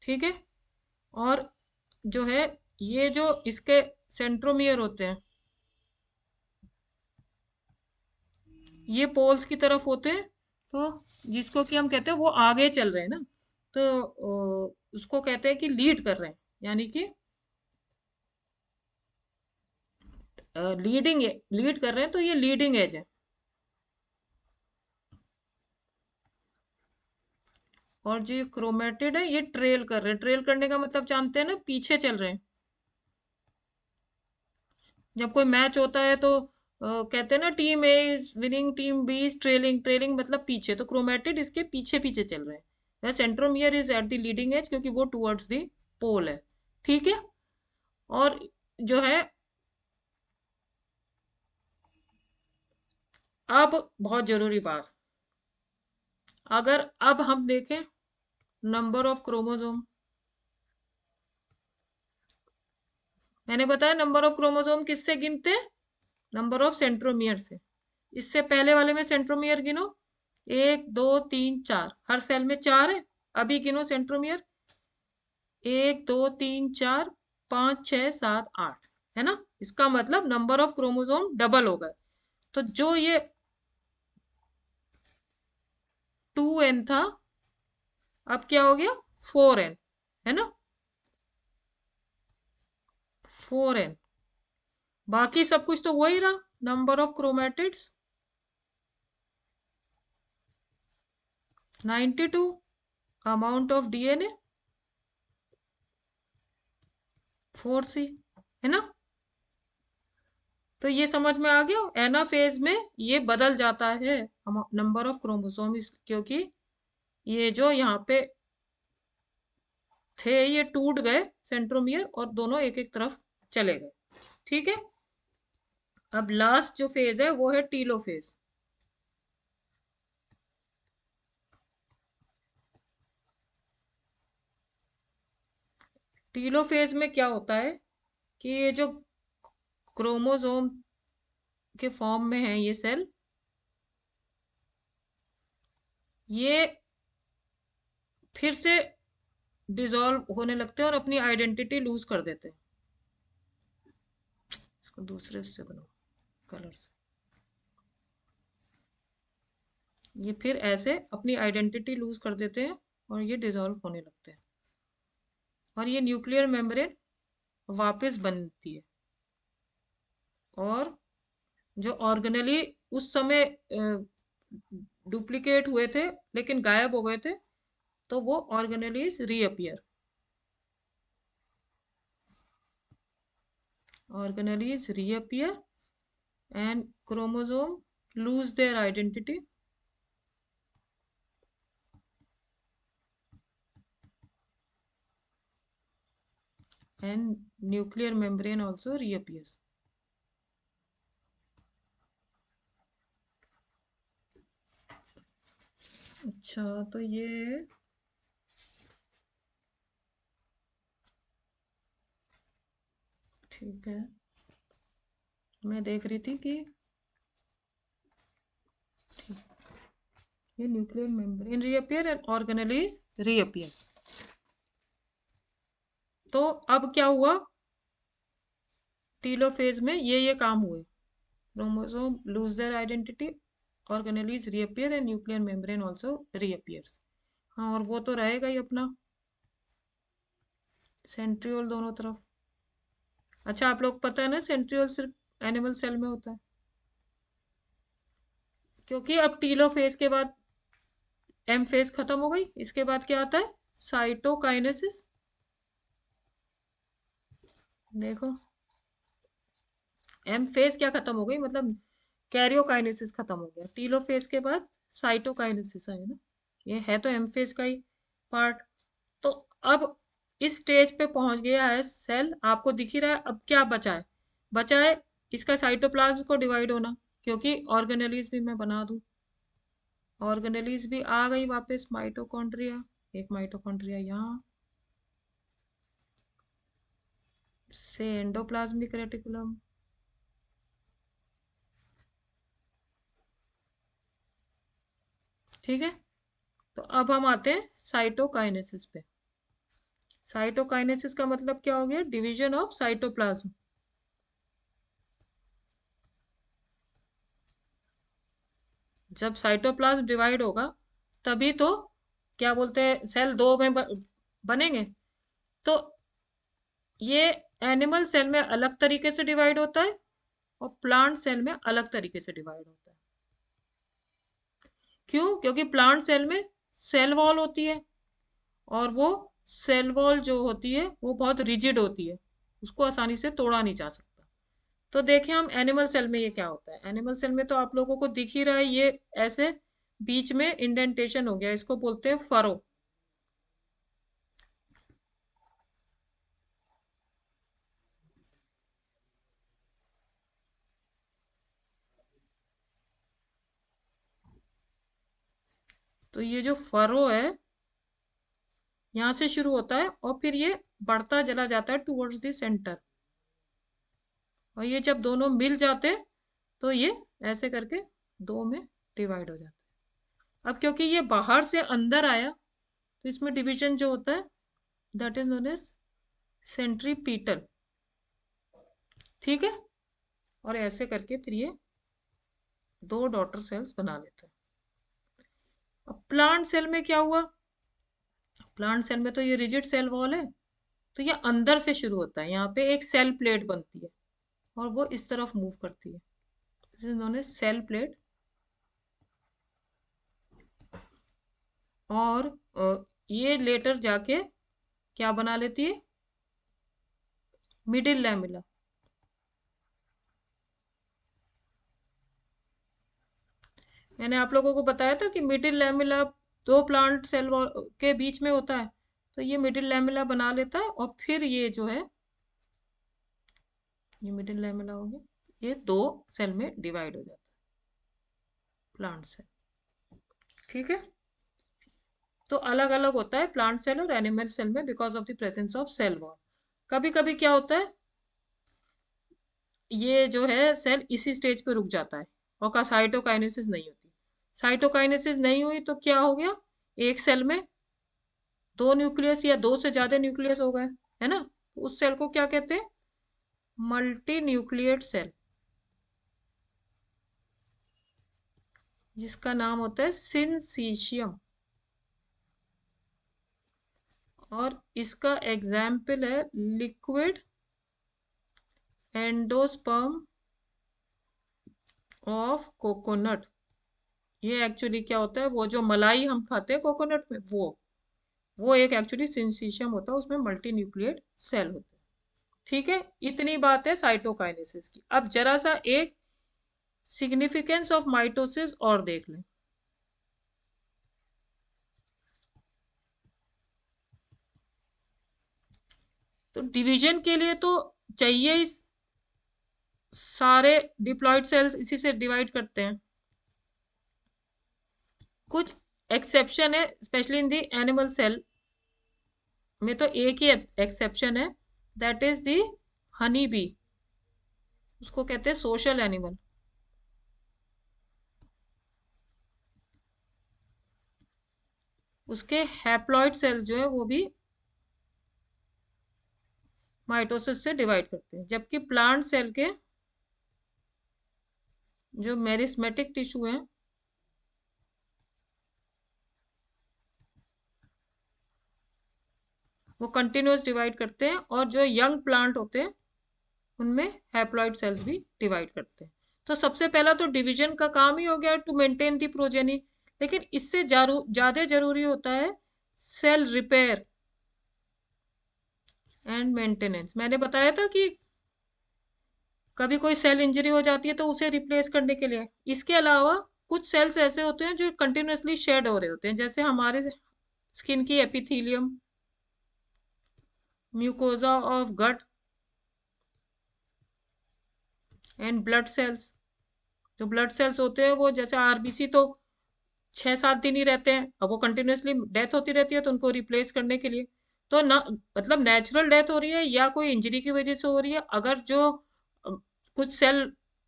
ठीक है, और जो है ये जो इसके सेंट्रोमियर होते हैं, ये पोल्स की तरफ होते हैं, तो जिसको कि हम कहते हैं वो आगे चल रहे हैं ना, तो उसको कहते हैं कि लीड कर रहे हैं, यानी कि लीडिंग लीड कर रहे हैं तो ये लीडिंग एज है। और जो ये क्रोमेटिड है ये ट्रेल कर रहे हैं। ट्रेल करने का मतलब जानते हैं ना, पीछे चल रहे हैं। जब कोई मैच होता है तो कहते हैं ना, team A is winning, team B is trailing. Trailing मतलब पीछे, तो क्रोमेटिड इसके पीछे पीछे चल रहे हैं। Centromere is at the leading edge, क्योंकि वो टुवर्ड्स द पोल है। ठीक है। और जो है, अब बहुत जरूरी बात, अगर अब हम देखें नंबर ऑफ क्रोमोसोम, मैंने बताया नंबर ऑफ क्रोमोसोम किससे गिनते हैं? नंबर ऑफ सेंट्रोमियर से। इससे पहले वाले में सेंट्रोमियर गिनो, 1 2 3 4, हर सेल में 4 है। अभी गिनो सेंट्रोमियर, 1 2 3 4 5 6 7 8, है ना। इसका मतलब नंबर ऑफ क्रोमोसोम डबल हो गए। तो जो ये 2n था, अब क्या हो गया? 4n, है ना, 4n। बाकी सब कुछ तो वही रहा, number of chromatids 92, amount of DNA 4c, है ना। तो ये समझ में आ गया, एनाफेज में ये बदल जाता है नंबर ऑफ क्रोमोसोम, क्योंकि ये जो यहाँ पे थे ये टूट गए सेंट्रोमियर, और दोनों एक एक तरफ चले गए। ठीक है। अब लास्ट जो फेज है वो है टीलोफेज। टीलोफेज में क्या होता है कि ये जो क्रोमोसोम के फॉर्म में है ये सेल, ये फिर से डिसॉल्व होने लगते हैं और अपनी आइडेंटिटी लूज कर देते हैं। इसको दूसरे से बनाओ, कलर से। ये फिर ऐसे अपनी आइडेंटिटी लूज कर देते हैं और ये डिसॉल्व होने लगते हैं, और ये न्यूक्लियर मेम्ब्रेन वापस बनती है। और जो ऑर्गेनली उस समय डुप्लीकेट हुए थे लेकिन गायब हो गए थे, तो वो organelles reappear. Organelles reappear and chromosome lose their identity, and nuclear membrane also reappears. अच्छा, तो ये ठीक है, मैं देख रही थी कि ये nuclear membrane reappear and organelles reappear. तो अब क्या हुआ, टीलोफेज में ये काम हुए, chromosome lose their identity, organelles reappear and nuclear membrane also reappears. हाँ, और वो तो रहेगा ही अपना सेंट्रियोल दोनों तरफ। अच्छा, आप लोग पता है ना सेंट्रियोल सिर्फ एनिमल सेल में होता है, क्योंकि अब टीलोफेज के बाद एम फेज खत्म हो गई। इसके बाद क्या आता है? साइटोकाइनेसिस। देखो, एम फेज क्या खत्म हो गई, मतलब कैरियोकाइनेसिस खत्म हो गया। टीलोफेज के बाद साइटोकाइनेसिस है ना, ये है तो एम फेज का ही पार्ट। तो अब इस स्टेज पे पहुंच गया है सेल, आपको दिख ही रहा है। अब क्या बचा है? बचा है इसका साइटोप्लाज्म को डिवाइड होना, क्योंकि ऑर्गेनेलीज भी मैं बना दूं। ऑर्गेनेलीज भी आ गई वापस, माइटोकॉन्ड्रिया, एक माइटोकॉन्ड्रिया यहाँ से एंडोप्लाज्मिक रेटिकुलम। ठीक है। तो अब हम आते हैं साइटोकाइनेसिस पे। साइटोकाइनेसिस का मतलब क्या हो गया? Division of cytoplasm. जब साइटोप्लाज्म डिवाइड होगा तभी तो, क्या बोलते हैं, सेल दो में बनेंगे। तो ये एनिमल सेल में अलग तरीके से डिवाइड होता है, और प्लांट सेल में अलग तरीके से डिवाइड होता है। क्यों? क्योंकि प्लांट सेल में सेल वॉल होती है और वो सेल वॉल जो होती है वो बहुत रिजिड होती है, उसको आसानी से तोड़ा नहीं जा सकता। तो देखिए हम एनिमल सेल में ये क्या होता है। एनिमल सेल में तो आप लोगों को दिख ही रहा है, ये ऐसे बीच में इंडेंटेशन हो गया, इसको बोलते हैं फरो। तो ये जो फरो है यहाँ से शुरू होता है और फिर ये बढ़ता चला जाता है टुवर्ड्स द सेंटर, और ये जब दोनों मिल जाते हैं तो ये ऐसे करके दो में डिवाइड हो जाता है। अब क्योंकि ये बाहर से अंदर आया तो इसमें डिवीजन जो होता है that is known as centripetal. ठीक है, और ऐसे करके फिर ये दो डॉटर सेल्स बना लेते हैं। अब प्लांट सेल में क्या हुआ? प्लांट सेल में तो ये रिजिड सेल वॉल है, तो ये अंदर से शुरू होता है, यहाँ पे एक सेल प्लेट बनती है और वो इस तरफ मूव करती है, this is known as cell plate. और ये लेटर जाके क्या बना लेती है? Middle lamella. मैंने आप लोगों को बताया था कि मिडिल लैमिला दो प्लांट सेल के बीच में होता है, तो ये मिडिल लैमिला बना लेता है और फिर ये जो है ये मिडिल लैमिला हो गया, ये दो सेल में डिवाइड हो जाता है प्लांट सेल। ठीक है, तो अलग अलग होता है प्लांट सेल और एनिमल सेल में because of the presence of cell wall. कभी कभी क्या होता है, ये जो है सेल इसी स्टेज पे रुक जाता है और का साइटोकाइनेसिस नहीं होती। साइटोकाइनेसिस नहीं हुई तो क्या हो गया, एक सेल में दो न्यूक्लियस या दो से ज्यादा न्यूक्लियस हो गए, है ना? उस सेल को क्या कहते हैं? मल्टी न्यूक्लिएट सेल, जिसका नाम होता है सिंसीशियम। और इसका एग्जाम्पल है लिक्विड एंडोस्पर्म ऑफ कोकोनट। ये एक्चुअली क्या होता है, वो जो मलाई हम खाते हैं कोकोनट में, वो एक एक्चुअली सिंसीशियम होता है, उसमें मल्टी न्यूक्लिएट सेल होते हैं। ठीक है, इतनी बात है साइटोकाइनेसिस की। अब जरा सा एक सिग्निफिकेंस ऑफ माइटोसिस और देख लें। तो डिवीजन के लिए तो चाहिए इस सारे डिप्लॉयड सेल्स इसी से डिवाइड करते हैं। कुछ एक्सेप्शन है, specially in the animal cell में तो एक ही एक्सेप्शन है, that is the honey bee. उसको कहते हैं सोशल एनिमल। उसके हैप्लॉइड सेल्स जो है वो भी माइटोसिस से डिवाइड करते हैं, जबकि प्लांट सेल के जो मेरिस्मेटिक टिश्यू है वो कंटिन्यूस डिवाइड करते हैं, और जो यंग प्लांट होते हैं उनमें हैप्लॉइड सेल्स भी डिवाइड करते हैं। तो सबसे पहला तो डिवीजन का काम ही हो गया टू मेंटेन दी प्रोजेनी, लेकिन इससे ज्यादा जरूरी होता है सेल रिपेयर एंड मेंटेनेंस। मैंने बताया था कि कभी कोई सेल इंजरी हो जाती है तो उसे रिप्लेस करने के लिए। इसके अलावा कुछ सेल्स ऐसे होते हैं जो कंटिन्यूसली शेड हो रहे होते हैं, जैसे हमारे स्किन की epithelium, mucosa of gut and blood cells. जो ब्लड सेल्स होते हैं वो जैसे आरबीसी तो 6-7 दिन ही रहते हैं, अब वो कंटिन्यूसली डेथ होती रहती है, तो उनको रिप्लेस करने के लिए तो ना, मतलब नेचुरल डेथ हो रही है या कोई इंजरी की वजह से हो रही है, अगर जो कुछ सेल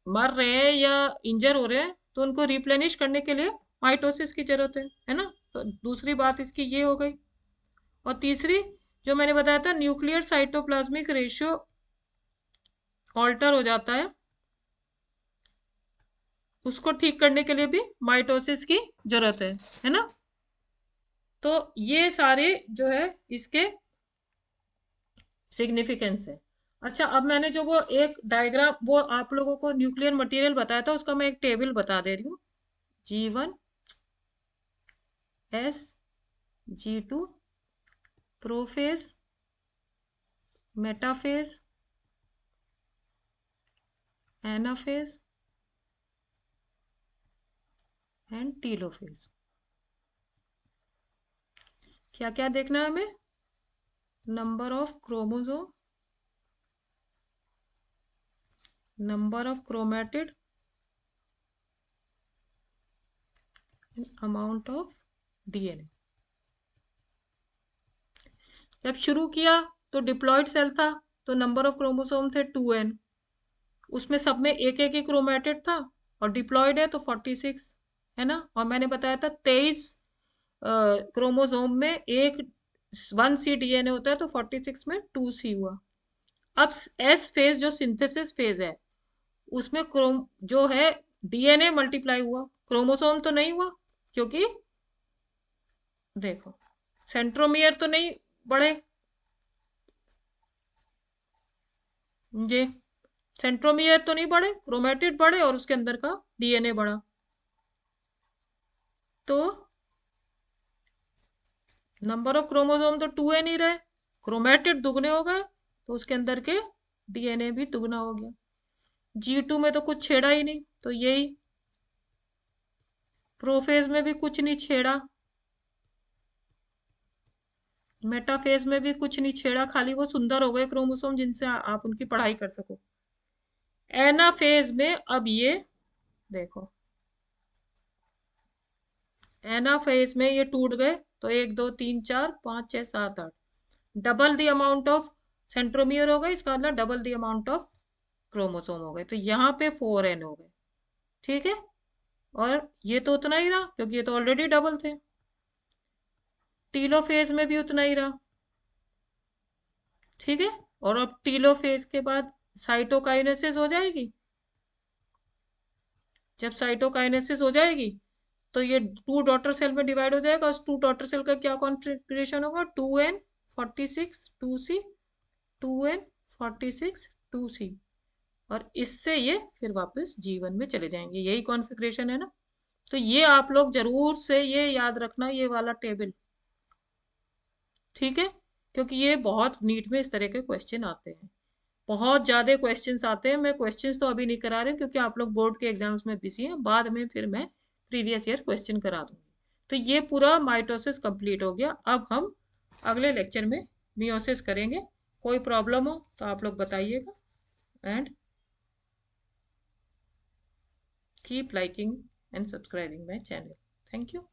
मर रहे हैं या इंजर हो रहे हैं तो उनको रिप्लेनिश करने के लिए माइटोसिस की जरूरत है ना? तो दूसरी बात इसकी ये हो गई। और तीसरी जो मैंने बताया था, न्यूक्लियर साइटोप्लाज्मिक रेशियो ऑल्टर हो जाता है, उसको ठीक करने के लिए भी माइटोसिस की जरूरत है ना? तो ये सारे जो है इसके सिग्निफिकेंस है। अच्छा, अब मैंने जो वो एक डायग्राम वो आप लोगों को न्यूक्लियर मटेरियल बताया था, उसका मैं एक टेबल बता दे रही हूँ। G1 S, G2 prophase, metaphase, anaphase and telophase. क्या क्या देखना है हमें? Number of chromosome, number of chromatid, amount of DNA. जब शुरू किया तो डिप्लॉयड सेल था, तो नंबर ऑफ क्रोमोसोम थे 2n, उसमें सब में एक एक ही क्रोमेटिड था, और डिप्लॉयड है तो 46, है ना। और मैंने बताया था 23 क्रोमोसोम में एक 1c डीएनए होता है, तो 46 में 2c हुआ। अब एस फेज जो सिंथेसिस फेज है, उसमें क्रोम जो है डीएनए मल्टीप्लाई हुआ, क्रोमोसोम तो नहीं हुआ, क्योंकि देखो सेंट्रोमियर तो नहीं बढ़े, ये सेंट्रोमियर तो नहीं बढ़े, क्रोमेटिड बढ़े और उसके अंदर का डीएनए बढ़ा, तो नंबर ऑफ क्रोमोसोम तो 2n ही रहे, क्रोमेटिड दुगने हो गए, तो उसके अंदर के डीएनए भी दुगना हो गया। G2 में तो कुछ छेड़ा ही नहीं, तो यही। प्रोफेज में भी कुछ नहीं छेड़ा, मेटाफेज में भी कुछ नहीं छेड़ा, खाली वो सुंदर हो गए क्रोमोसोम जिनसे आप उनकी पढ़ाई कर सको। एनाफेज में अब ये देखो, एनाफेज में ये टूट गए, तो 1 2 3 4 5 6 7 8, double the amount of centromere हो गए, इसका मतलब double the amount of chromosome हो गए, तो यहाँ पे 4n हो गए, ठीक है। और ये तो उतना ही रहा, क्योंकि ये तो ऑलरेडी डबल थे। टीलोफेज में भी उतना ही रहा, ठीक है। और अब टीलोफेज के बाद साइटोकाइनेसिस हो जाएगी। जब साइटोकाइनेसिस हो जाएगी, तो ये 2 डॉटर सेल में डिवाइड हो जाएगा। उस 2 डॉटर सेल का क्या कॉन्फ़िगरेशन होगा? 2n46 2c, 2n46 2c, और इससे ये फिर वापस G1 में चले जाएंगे, यही कॉन्फ़िगरेशन है ना। तो ये आप लोग जरूर से ये याद रखना, ये वाला टेबल, ठीक है। क्योंकि ये बहुत नीट में इस तरह के क्वेश्चन आते हैं, बहुत ज़्यादा क्वेश्चंस आते हैं। मैं क्वेश्चंस तो अभी नहीं करा रही हूँ, क्योंकि आप लोग बोर्ड के एग्जाम्स में बिजी हैं, बाद में फिर मैं प्रीवियस ईयर क्वेश्चन करा दूंगी। तो ये पूरा माइटोसिस कंप्लीट हो गया। अब हम अगले लेक्चर में मियोसिस करेंगे। कोई प्रॉब्लम हो तो आप लोग बताइएगा, and keep liking and subscribing my channel. Thank you.